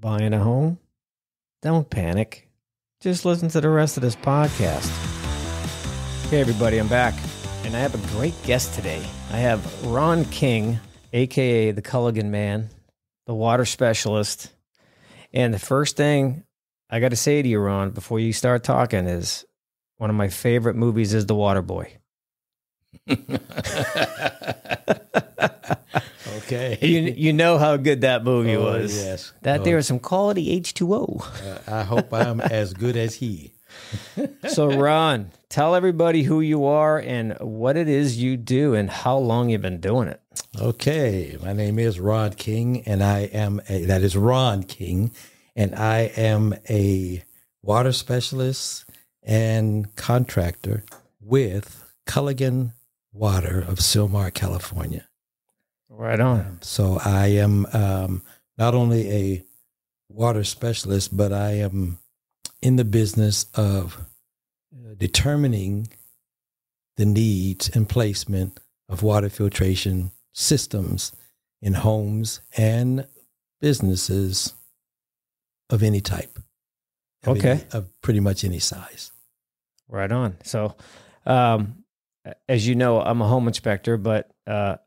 Buying a home? Don't panic. Just listen to the rest of this podcast. Hey everybody, I'm back. And I have a great guest today. I have Ron King, a.k.a. the Culligan man, the water specialist. And the first thing I got to say to you, Ron, before you start talking is one of my favorite movies is The Water Boy. Okay. You know how good that movie was. Yes. There is some quality H2O. I hope I'm as good as he. So, Ron, tell everybody who you are and what it is you do and how long you've been doing it. Okay. My name is Ron King, and that is Ron King, and I am a water specialist and contractor with Culligan Water of Sylmar, California. Right on. So I am not only a water specialist, but I am in the business of determining the needs and placement of water filtration systems in homes and businesses of any type. Of pretty much any size. Right on. So, as you know, I'm a home inspector, but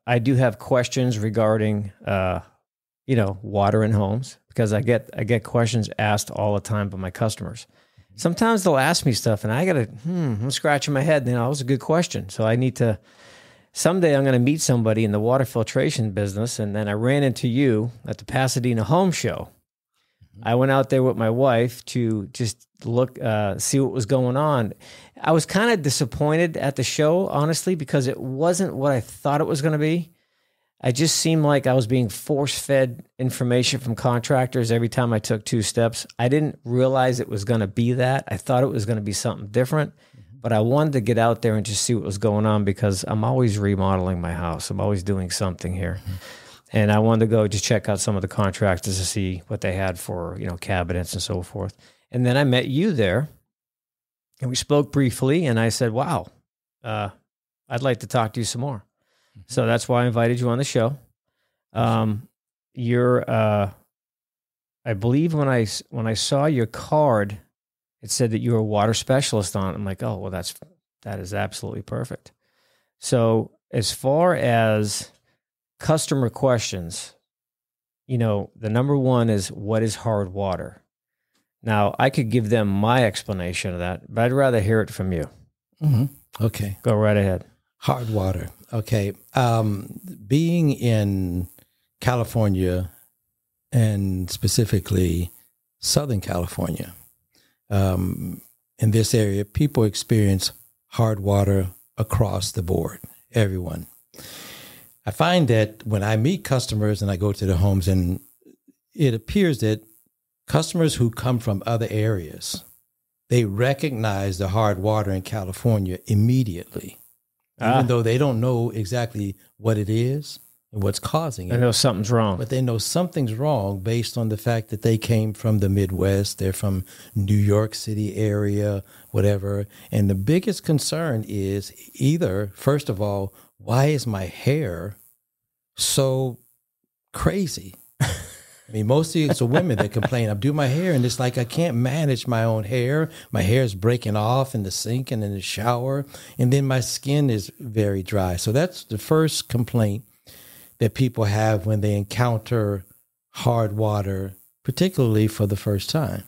I do have questions regarding, water in homes because I get questions asked all the time by my customers. Sometimes they'll ask me stuff, and I gotta, I'm scratching my head. That was a good question. So I need to. Someday I'm going to meet somebody in the water filtration business, and then I ran into you at the Pasadena Home Show. I went out there with my wife to just look, see what was going on. I was kind of disappointed at the show, honestly, because it wasn't what I thought it was going to be. I just seemed like I was being force-fed information from contractors every time I took two steps. I didn't realize it was going to be that. I thought it was going to be something different, but I wanted to get out there and just see what was going on because I'm always remodeling my house. I'm always doing something here. And I wanted to go just check out some of the contractors to see what they had for, cabinets and so forth. And then I met you there, and we spoke briefly, and I said, wow, I'd like to talk to you some more. So that's why I invited you on the show. I believe when I saw your card, it said that you were a water specialist on it. I'm like, oh, well, that is absolutely perfect. So as far as customer questions, the number one is, what is hard water? Now, I could give them my explanation of that, but I'd rather hear it from you. Mm-hmm. Okay. Go right ahead. Hard water. Okay. Being in California, and specifically Southern California, in this area, people experience hard water across the board, everyone. I find that when I meet customers and I go to the homes, and it appears that customers who come from other areas, they recognize the hard water in California immediately, even though they don't know exactly what it is and what's causing it. They know something's wrong. But they know something's wrong based on the fact that they came from the Midwest, they're from New York City area, whatever. And the biggest concern is either, first of all, why is my hair so crazy? I mean, mostly it's the women that complain. I do my hair, and it's like I can't manage my own hair. My hair is breaking off in the sink and in the shower, and then my skin is very dry. So that's the first complaint that people have when they encounter hard water, particularly for the first time.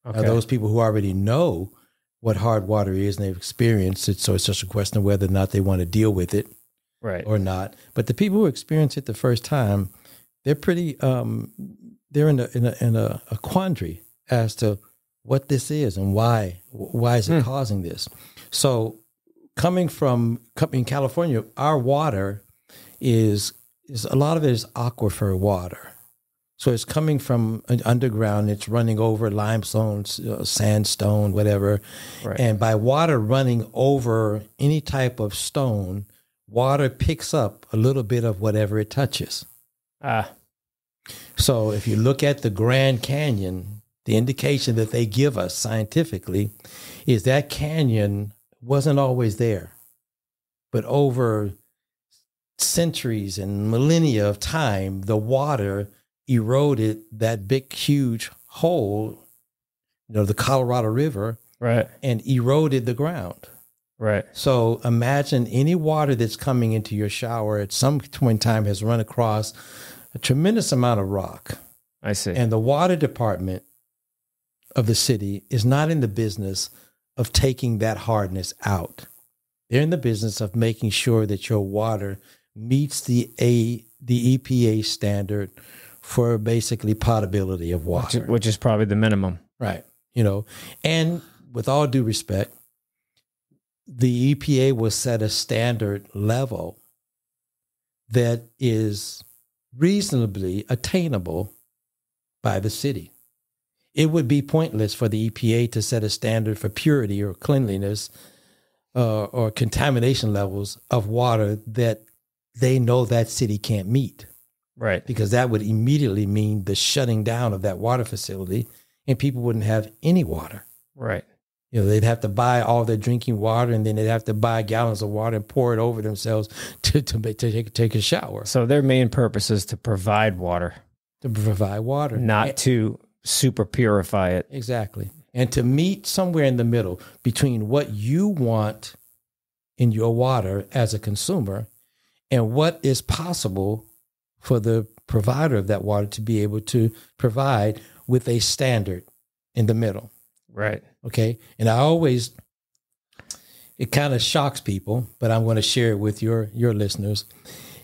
Okay. Those people who already know what hard water is and they've experienced it, so it's just a question of whether or not they want to deal with it, right, or not. But the people who experience it the first time, they're pretty they're in a quandary as to what this is and why is it causing this. So coming in California, our water is a lot of it is aquifer water. So it's coming from underground. It's running over limestone, sandstone, whatever. Right. And by water running over any type of stone, water picks up a little bit of whatever it touches. So if you look at the Grand Canyon, the indication that they give us scientifically is that canyon wasn't always there. But over centuries and millennia of time, the water eroded that big, huge hole, the Colorado River, right, and eroded the ground. right. So imagine any water that's coming into your shower at some point in time has run across a tremendous amount of rock. I see. And the water department of the city is not in the business of taking that hardness out. They're in the business of making sure that your water meets the EPA standard for basically potability of water. Which is probably the minimum. Right. And with all due respect, the EPA will set a standard level that is reasonably attainable by the city. It would be pointless for the EPA to set a standard for purity or cleanliness or contamination levels of water that they know that city can't meet. Right. Because that would immediately mean the shutting down of that water facility and people wouldn't have any water. Right. They'd have to buy all their drinking water and then they'd have to buy gallons of water and pour it over themselves to take a shower. So their main purpose is to provide water. To provide water. Not to super purify it. Exactly. And to meet somewhere in the middle between what you want in your water as a consumer and what is possible for the provider of that water to be able to provide with a standard in the middle. Right. Okay. And it kind of shocks people, but I'm going to share it with your listeners,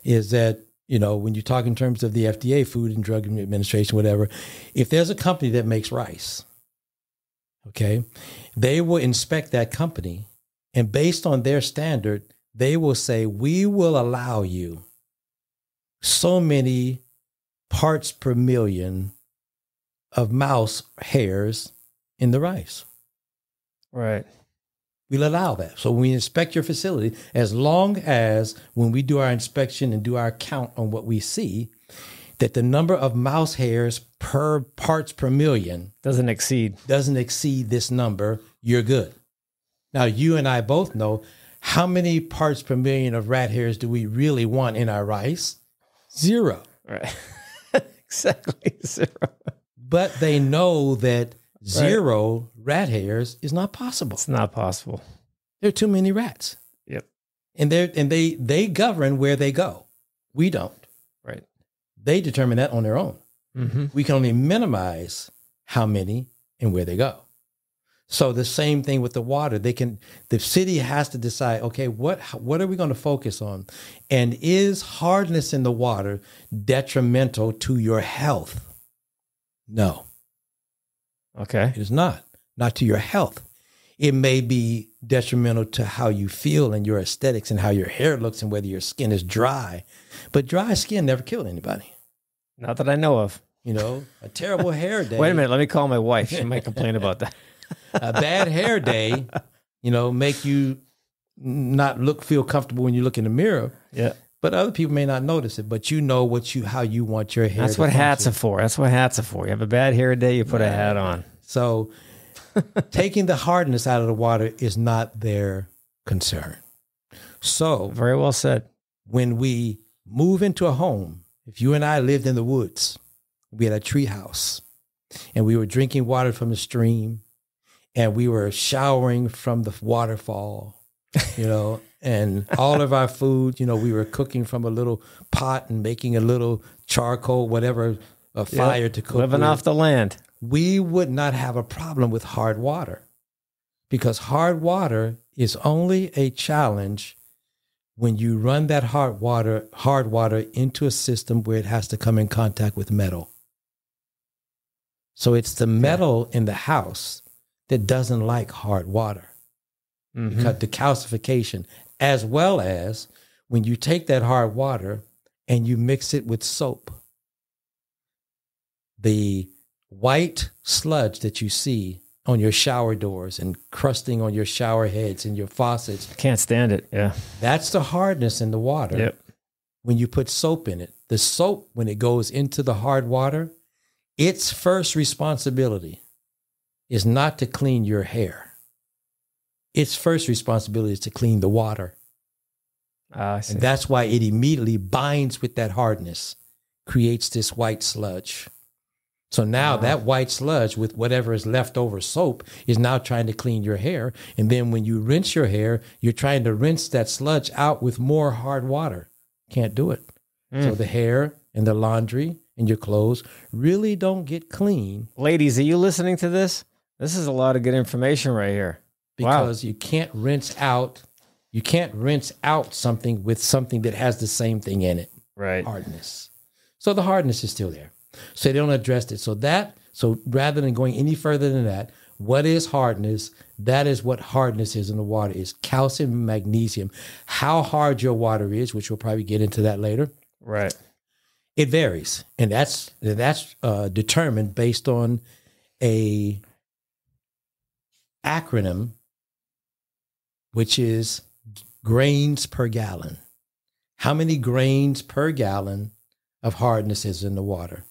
is that, when you talk in terms of the FDA, Food and Drug Administration, whatever, if there's a company that makes rice, okay, they will inspect that company. And based on their standard, they will say, we will allow you so many parts per million of mouse hairs in the rice. Right. We'll allow that. So when we inspect your facility, as long as when we do our inspection and do our count on what we see, that the number of mouse hairs per parts per million doesn't exceed this number, you're good. Now, you and I both know how many parts per million of rat hairs do we really want in our rice? 0. Right. Exactly 0. But they know that 0 rat hairs is not possible. It's not possible. There are too many rats. Yep. And they govern where they go. We don't. Right. They determine that on their own. Mm-hmm. We can only minimize how many and where they go. So the same thing with the water. The city has to decide, okay, what are we going to focus on? And is hardness in the water detrimental to your health? No. Okay. It is not to your health. It may be detrimental to how you feel and your aesthetics and how your hair looks and whether your skin is dry. But dry skin never killed anybody. Not that I know of. A terrible hair day. Wait a minute. Let me call my wife. She might complain about that. A bad hair day, make you not feel comfortable when you look in the mirror. Yeah. But other people may not notice it, but how you want your hair. That's what hats are for. That's what hats are for. You have a bad hair day, you put a hat on. So taking the hardness out of the water is not their concern. So very well said. When we move into a home, if you and I lived in the woods, we had a tree house and we were drinking water from the stream and we were showering from the waterfall, and all of our food, we were cooking from a little pot and making a little charcoal, whatever, a fire to cook. Living off the land. We would not have a problem with hard water because hard water is only a challenge when you run that hard water into a system where it has to come in contact with metal. So it's the metal in the house that doesn't like hard water. Mm-hmm. Because the calcification, as well as when you take that hard water and you mix it with soap, the white sludge that you see on your shower doors and crusting on your shower heads and your faucets. Can't stand it. Yeah. That's the hardness in the water. Yep. When you put soap in it, the soap, when it goes into the hard water, its first responsibility is not to clean your hair. Its first responsibility is to clean the water. I see. And that's why it immediately binds with that hardness creates this white sludge. So now that white sludge with whatever is left over soap is now trying to clean your hair. And then when you rinse your hair, you're trying to rinse that sludge out with more hard water. Can't do it. So the hair and the laundry and your clothes really don't get clean. Ladies, are you listening to this? This is a lot of good information right here. Because you can't rinse out something with something that has the same thing in it. Right. Hardness. So the hardness is still there. So they don't address it. So rather than going any further than that, what is hardness? That is what hardness is in the water, is calcium and magnesium. How hard your water is, which we'll probably get into that later. Right. It varies. And that's determined based on a acronym, which is grains per gallon. How many grains per gallon of hardness is in the water?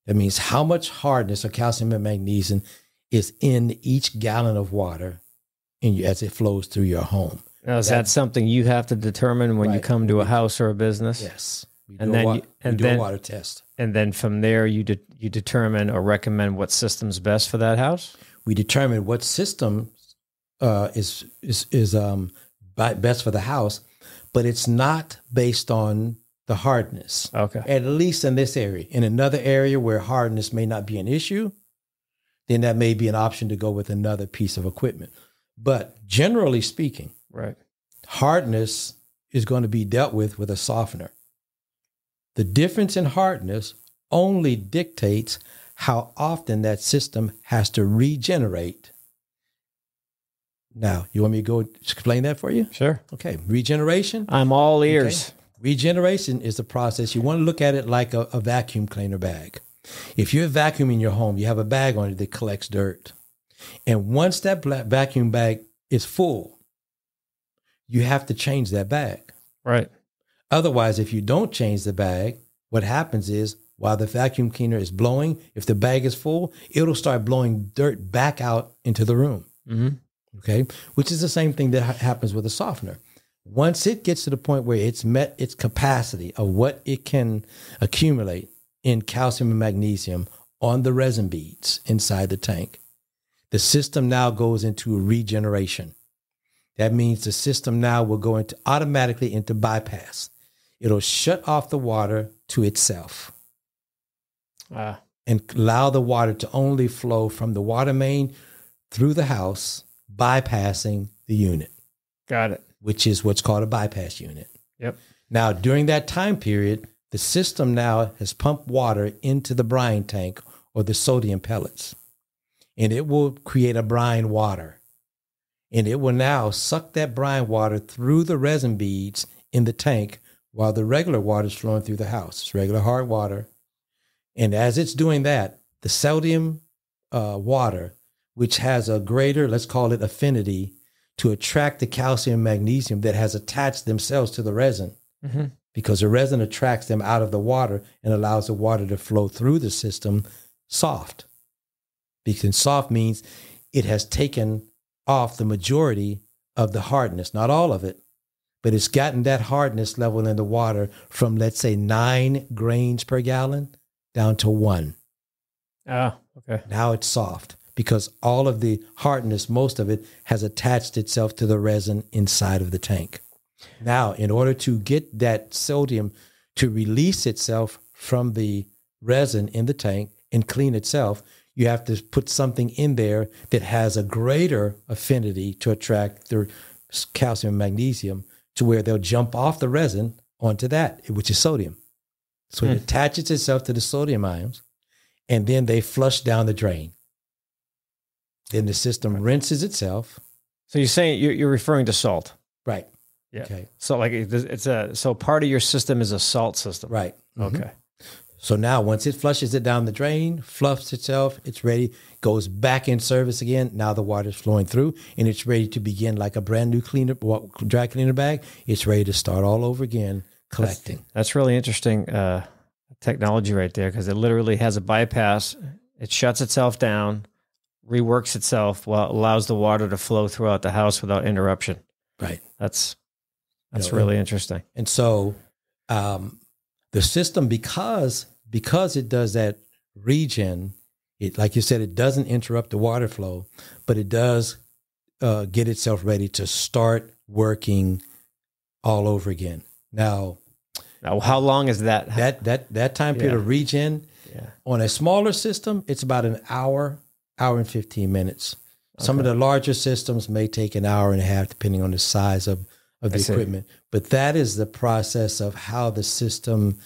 That means how much hardness or calcium and magnesium is in each gallon of water as it flows through your home. Now, is that something you have to determine when you come to a house or a business? Yes. We And do a water test. And then from there, you determine or recommend what system's best for that house? We determine what system is best for the house, but it's not based on the hardness. Okay. At least in this area. In another area where hardness may not be an issue, then that may be an option to go with another piece of equipment. But generally speaking, right, hardness is going to be dealt with a softener. The difference in hardness only dictates how often that system has to regenerate. Now, you want me to go explain that for you? Sure. Okay. Regeneration. I'm all ears. Okay. Regeneration is the process. You want to look at it like a vacuum cleaner bag. If you're vacuuming your home, you have a bag on it that collects dirt. And once that vacuum bag is full, you have to change that bag. Right. Otherwise, if you don't change the bag, what happens is while the vacuum cleaner is blowing, if the bag is full, it'll start blowing dirt back out into the room. Mm-hmm. Okay. Which is the same thing that happens with a softener. Once it gets to the point where it's met its capacity of what it can accumulate in calcium and magnesium on the resin beads inside the tank, the system now goes into regeneration. That means the system now will go automatically into bypass. It'll shut off the water to itself and allow the water to only flow from the water main through the house, bypassing the unit. Got it. Which is what's called a bypass unit. Yep. Now, during that time period, the system now has pumped water into the brine tank or the sodium pellets, and it will create a brine water. And it will now suck that brine water through the resin beads in the tank while the regular water is flowing through the house. It's regular hard water. And as it's doing that, the sodium water, which has a greater, let's call it affinity, to attract the calcium and magnesium that has attached themselves to the resin, because the resin attracts them out of the water and allows the water to flow through the system soft. Because soft means it has taken off the majority of the hardness, not all of it, but it's gotten that hardness level in the water from, let's say, 9 grains per gallon down to 1. Oh, okay. Now it's soft. Because all of the hardness, most of it, has attached itself to the resin inside of the tank. Now, in order to get that sodium to release itself from the resin in the tank and clean itself, you have to put something in there that has a greater affinity to attract the calcium and magnesium to where they'll jump off the resin onto that, which is sodium. So it attaches itself to the sodium ions, and then they flush down the drain. Then the system rinses itself. So you're saying you're referring to salt, right? Yeah. Okay. So like so part of your system is a salt system, right? Mm-hmm. Okay. So now once it flushes it down the drain, fluffs itself, it's ready, goes back in service again. Now the water's flowing through and it's ready to begin like a brand new dry cleaner bag. It's ready to start all over again, collecting. That's really interesting technology right there, because it literally has a bypass. It shuts itself down, reworks itself while it allows the water to flow throughout the house without interruption. Right. That's really interesting. And so the system, because it does that regen, it, like you said, it doesn't interrupt the water flow, but it does get itself ready to start working all over again. Now, how long is that? That time period of regen on a smaller system, it's about an hour and 15 minutes. Some of the larger systems may take an hour and a half, depending on the size of the equipment. But that is the process of how the system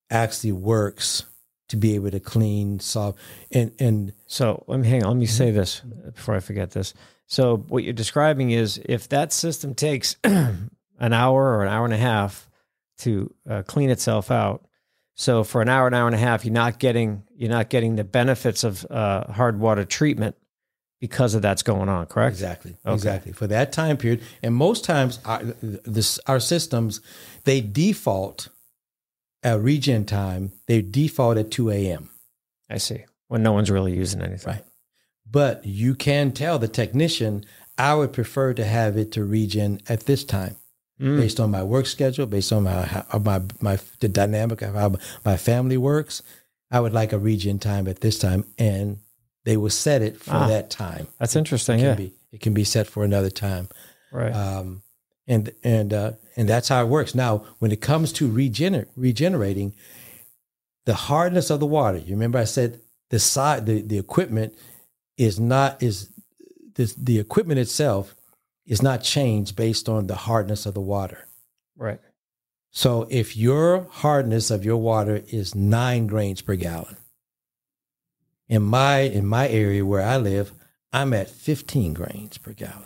actually works to be able to clean, solve, and so let me say this before I forget this. So what you're describing is if that system takes an hour or an hour and a half to clean itself out. So for an hour and a half, you're not getting the benefits of hard water treatment because of that's going on, correct? Exactly. Okay. Exactly. For that time period. And most times our systems, they default at regen time, they default at 2 a.m. I see. When no one's really using anything. Right. But you can tell the technician, I would prefer to have it to regen at this time. Based on my work schedule, based on the dynamic of how my family works, I would like a regen time at this time, and they will set it for that time. That's interesting. It can be set for another time, right? And that's how it works. Now, when it comes to regenerating, the hardness of the water. You remember I said the equipment the equipment itself is not changed based on the hardness of the water. Right. So if your hardness of your water is 9 grains per gallon, in my area where I live, I'm at 15 grains per gallon.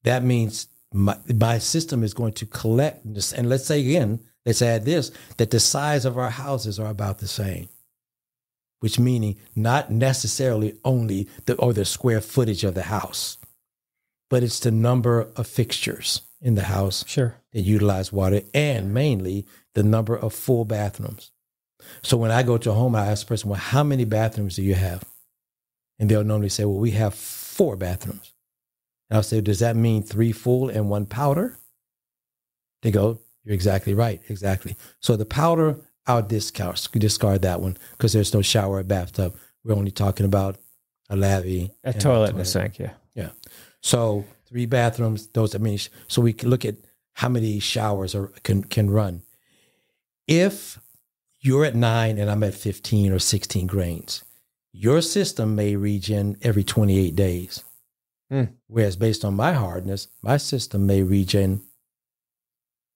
That means my system is going to collect this. And let's say again, let's add this, that the size of our houses are about the same, which meaning not necessarily only the square footage of the house, but it's the number of fixtures in the house that utilize water, and mainly the number of full bathrooms. So when I go to a home, I ask the person, well, how many bathrooms do you have? And they'll normally say, well, we have 4 bathrooms. And I'll say, does that mean 3 full and 1 powder? They go, you're exactly right. Exactly. So the powder, I'll discard that one because there's no shower or bathtub. We're only talking about a lavy. A toilet and a sink, yeah. Yeah. So 3 bathrooms, so we can look at how many showers can run. If you're at 9 and I'm at 15 or 16 grains, your system may regen every 28 days. Whereas based on my hardness, my system may regen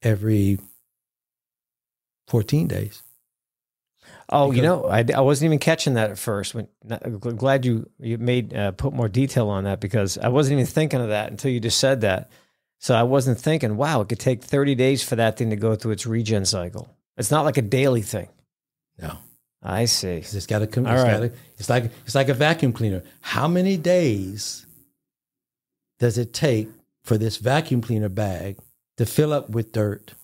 every 14 days. Oh, I wasn't even catching that at first. Glad you made put more detail on that, because I wasn't even thinking of that until you just said that. So I wasn't thinking, wow, it could take 30 days for that thing to go through its regen cycle. It's not like a daily thing. No, I see. It's got to come. It's like a vacuum cleaner. How many days does it take for this vacuum cleaner bag to fill up with dirt,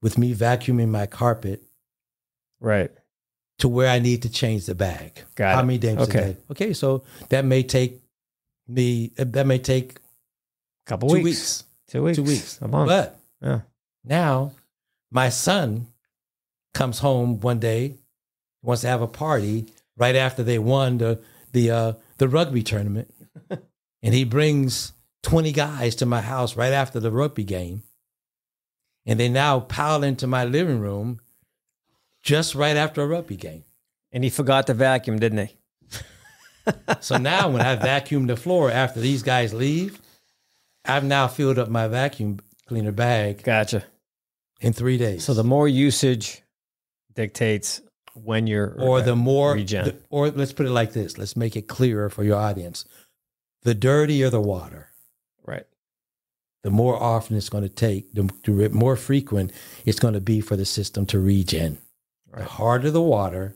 with me vacuuming my carpet, right, to where I need to change the bag? How many days a day? Okay, so that may take a couple 2 weeks. weeks. 2 weeks. 2 weeks. A month. But now my son comes home one day, wants to have a party right after they won the rugby tournament. And he brings 20 guys to my house right after the rugby game. And they now pile into my living room just right after a rugby game. And he forgot to vacuum, didn't he? So now when I vacuum the floor after these guys leave, I've now filled up my vacuum cleaner bag. Gotcha. In 3 days. So the more usage dictates when you're or the more regen. Or let's put it like this. Let's make it clearer for your audience. The dirtier the water, right, the more often it's going to take, the more frequent it's going to be for the system to regen. Right. The harder the water,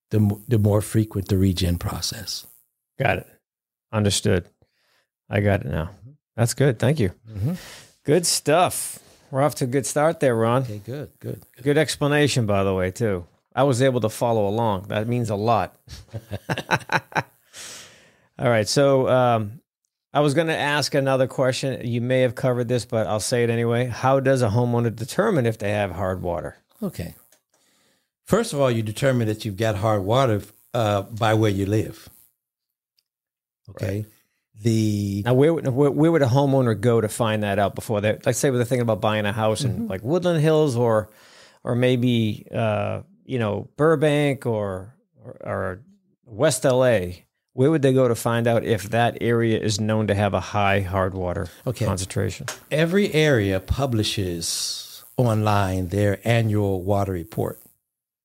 the more frequent the regen process. Got it. Understood. I got it now. That's good. Thank you. Mm-hmm. Good stuff. We're off to a good start there, Ron. Okay, good. Good explanation, by the way, too. I was able to follow along. That means a lot. All right. So I was going to ask another question. You may have covered this, but I'll say it anyway. How does a homeowner determine if they have hard water? Okay. First of all, you determine that you've got hard water by where you live. Okay. Right. Now, where would a homeowner go to find that out before they, like, say, they're thinking about buying a house in like Woodland Hills or maybe Burbank or West LA? Where would they go to find out if that area is known to have a high hard water concentration? Every area publishes online their annual water report.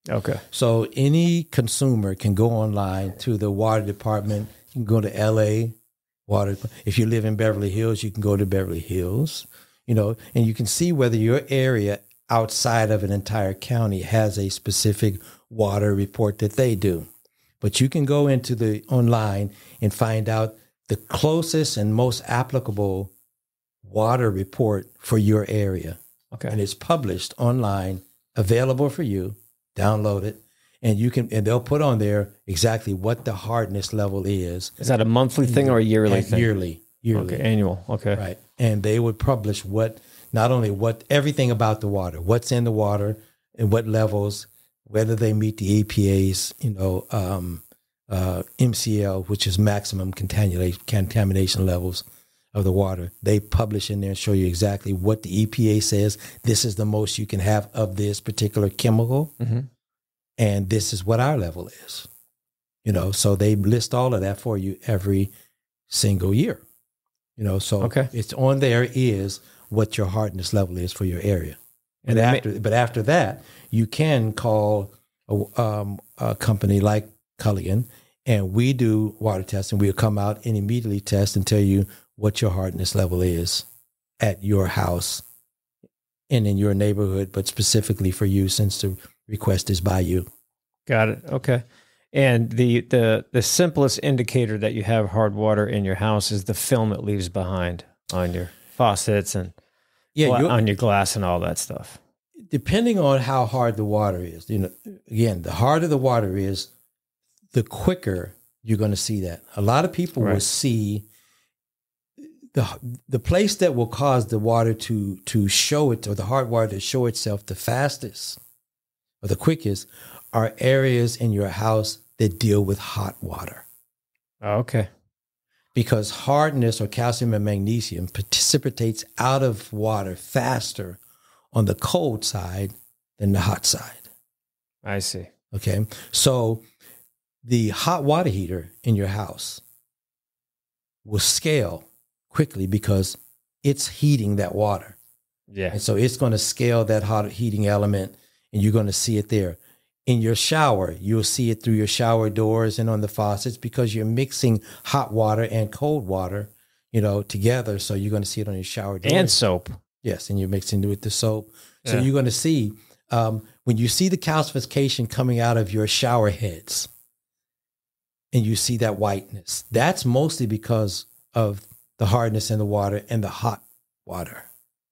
Okay. So any consumer can go online to the water department. You can go to LA water. If you live in Beverly Hills, you can go to Beverly Hills, and you can see whether your area outside of an entire county has a specific water report that they do. But you can go into the online and find out the closest and most applicable water report for your area. Okay. And it's published online, available for you. Download it, and they'll put on there exactly what the hardness level is. Is that a monthly thing or a yearly thing? Yearly. Okay, annual. Okay. Right. And they would publish everything about the water, what's in the water and what levels, whether they meet the EPA's, MCL, which is maximum contamination levels of the water. They publish in there and show you exactly what the EPA says. This is the most you can have of this particular chemical. Mm-hmm. And this is what our level is. So they list all of that for you every single year. It's on there is what your hardness level is for your area. But after that, you can call a company like Culligan, and we do water testing. We'll come out and immediately test and tell you what your hardness level is at your house and in your neighborhood, but specifically for you since the request is by you. Got it. Okay. And the simplest indicator that you have hard water in your house is the film it leaves behind on your faucets and on your glass and all that stuff. Depending on how hard the water is, again, the harder the water is, the quicker you're going to see that. A lot of people will see the place that will cause the water to show it, or the hard water to show itself the fastest or the quickest, are areas in your house that deal with hot water. Okay. Because hardness, or calcium and magnesium, precipitates out of water faster on the cold side than the hot side. I see. Okay. So the hot water heater in your house will scale quickly because it's heating that water. Yeah. And so it's going to scale that hot heating element, and you're going to see it there. In your shower, you'll see it through your shower doors and on the faucets, because you're mixing hot water and cold water, together. So you're going to see it on your shower doors. And soap. Yes, and you're mixing it with the soap. So you're going to see, when you see the calcification coming out of your shower heads and you see that whiteness, that's mostly because of the hardness in the water and the hot water.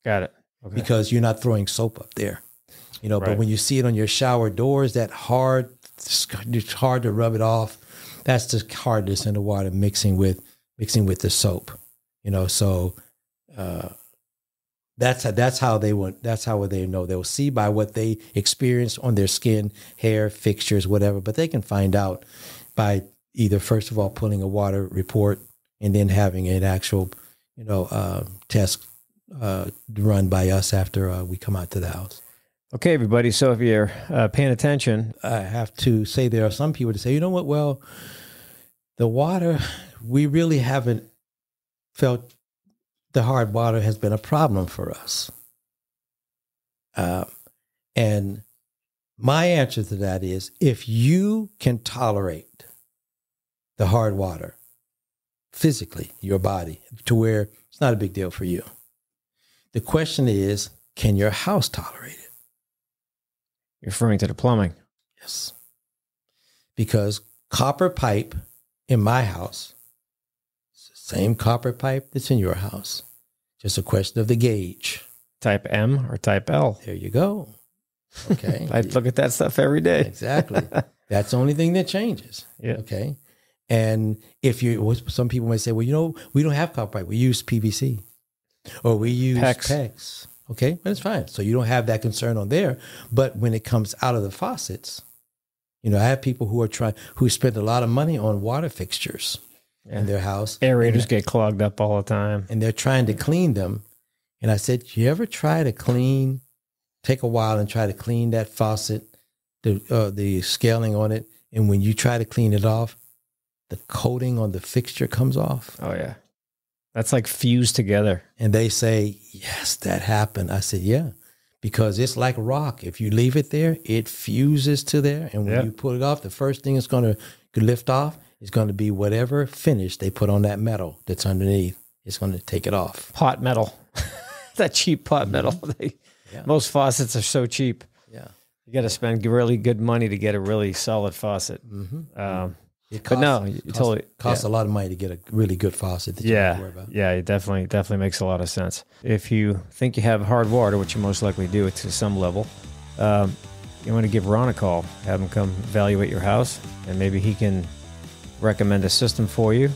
Got it. Okay. Because you're not throwing soap up there. But when you see it on your shower doors, it's hard to rub it off. That's the hardness in the water mixing with the soap. So that's how they know. They'll see by what they experience on their skin, hair, fixtures, whatever. But they can find out by either, first of all, pulling a water report and then having an actual, test run by us after we come out to the house. Okay, everybody. So if you're paying attention, I have to say there are some people that say, you know what? Well, the water, we really haven't felt the hard water has been a problem for us. And my answer to that is, if you can tolerate the hard water physically, your body, to where it's not a big deal for you, the question is, can your house tolerate it? You're referring to the plumbing. Yes. Because copper pipe in my house, it's the same copper pipe that's in your house. Just a question of the gauge. Type M or type L. There you go. Okay. I look at that stuff every day. Exactly. That's the only thing that changes. Yeah. Okay. And if some people might say, well, we don't have copper pipe. We use PVC or we use PEX. Okay, that's fine. So you don't have that concern on there. But when it comes out of the faucets, I have people who spend a lot of money on water fixtures in their house. Aerators get clogged up all the time. And they're trying to clean them. And I said, you ever try to take a while and try to clean that faucet, the scaling on it, and when you try to clean it off, the coating on the fixture comes off. Oh, yeah. That's like fused together. And they say, yes, that happened. I said, yeah, because it's like rock. If you leave it there, it fuses to there. And when you pull it off, the first thing it's going to lift off is going to be whatever finish they put on that metal that's underneath. It's going to take it off. Pot metal. That cheap pot metal. Most faucets are so cheap. Yeah. You got to spend really good money to get a really solid faucet. Mm-hmm. It costs a lot of money to get a really good faucet that you don't have to worry about. Yeah, it definitely makes a lot of sense. If you think you have hard water, which you most likely do to some level, you want to give Ron a call, have him come evaluate your house, and maybe he can recommend a system for you